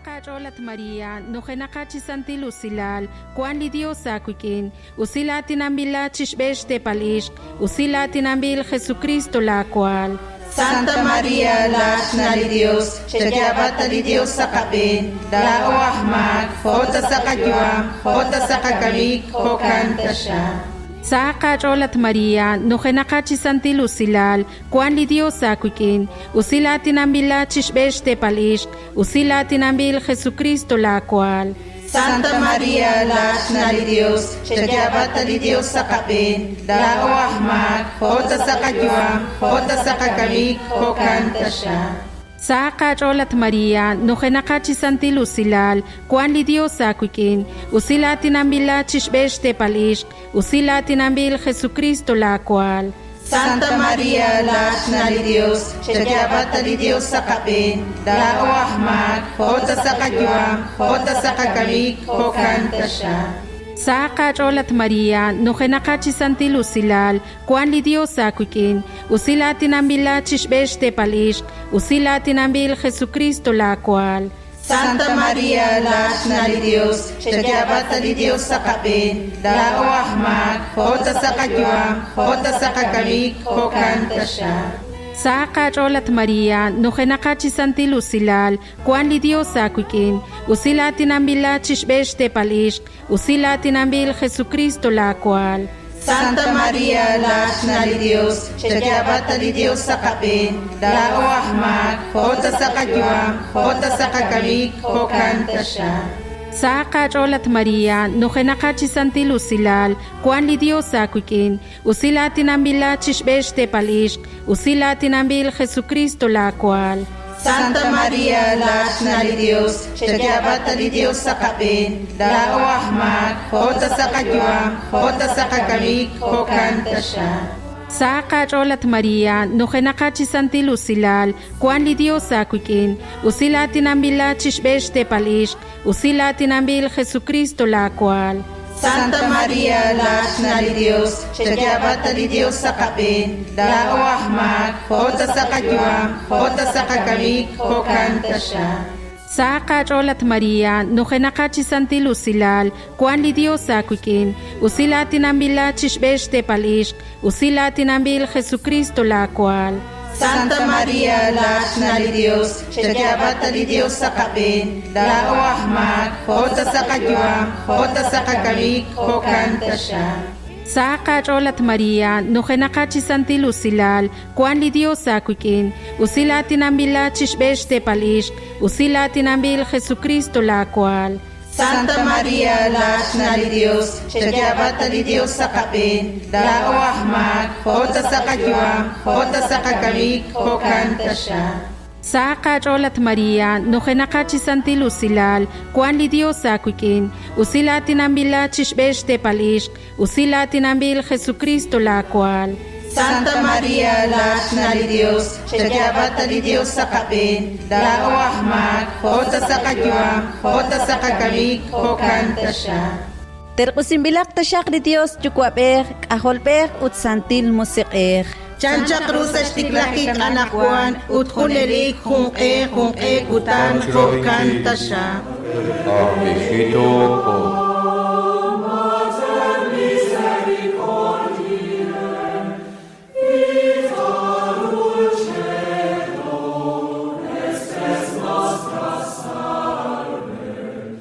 Cholat María, no genakachi santilu silal, kuan li Dios akuikin, usila tinambila chishbesh te palish, usila tinambil Jesucristo la cual. Santa María, la li Dios, Chayabata li Dios sa kapin, la o ahmak, hota sa kajuam, hota sa kakabik, hokanta siya. Saka Cholat María, no genakachi santilu silal, kuan li Dios akuikin, usila tinambila chishbesh te palish, usila tinambil Jesucristo la cual. Santa María, la li Dios, Chayabata li Dios sa kapin, la o ahmak, hota sa kajuam, hota sa kakabik, hokanta siya. Saka Cholat María, no genakachi santilu silal, kuan li Dios akuikin, usila tinambila chishbesh te palish, usila tinambil Jesucristo la cual. Santa María, la li Dios, Chayabata li Dios sa kapin, la o ahmak, hota sa kajuam, hota sa kakabik, hokanta siya. Saka Cholat María, no genakachi santilu silal, kuan li Dios akuikin, usila tinambila chishbesh te palish, usila tinambil Jesucristo la cual. Santa María, la li Dios, Chayabata li Dios sa kapin, la o ahmak, hota sa kajuam, hota sa kakabik, hokanta siya. Saka Cholat María, no genakachi santilu silal, kuan li Dios akuikin, usila tinambila chishbesh te palish, usila tinambil Jesucristo la cual. Santa María, la li Dios, Chayabata li Dios sa kapin, la o ahmak, hota sa kajuam, hota sa kakabik, hokanta siya. Saka Cholat María, no genakachi santilu silal, kuan li Dios akuikin, usila tinambila chishbesh te palish, usila tinambil Jesucristo la cual. Santa María, la li Dios, Chayabata li Dios sa kapin, la o ahmak, hota sa kajuam, hota sa kakabik, hokanta siya. Saka Cholat María, no genakachi santilu silal, kuan li Dios akuikin, usila tinambila chishbesh te palish, usila tinambil Jesucristo la cual. Santa María, la li Dios, Chayabata li Dios sa kapin, la o ahmak, hota sa kajuam, hota sa kakabik, hokanta siya. Saka Cholat María, no genakachi santilu silal, kuan li Dios akuikin, usila tinambila chishbesh te palish, usila tinambil Jesucristo la cual. Santa María, la li Dios, Chayabata li Dios sa kapin, la o ahmak, hota sa kajuam, hota sa kakabik, hokanta siya. Saka Cholat María, no genakachi santilu silal, kuan li Dios akuikin, usila tinambila chishbesh te palish, usila tinambil Jesucristo la cual. Santa María, la li Dios, Chayabata li Dios sa kapin, la o ahmak, hota sa kajuam, hota sa kakabik, hokanta siya. Saka Cholat María, no genakachi santilu silal, kuan li Dios akuikin, usila tinambila chishbesh te palish, usila tinambil Jesucristo la cual. Santa María, la li Dios, Chayabata li Dios sa kapin, la o ahmak, hota sa kajuam, hota sa kakabik, hokanta siya. Terkusimbilak tasyak li Dios, Chukwapek, Aholpek, Utsantil Musikek. Chancha cruz estiklakik anakwan, utkunelik, hungke, utan, hokanta siya. Hijito,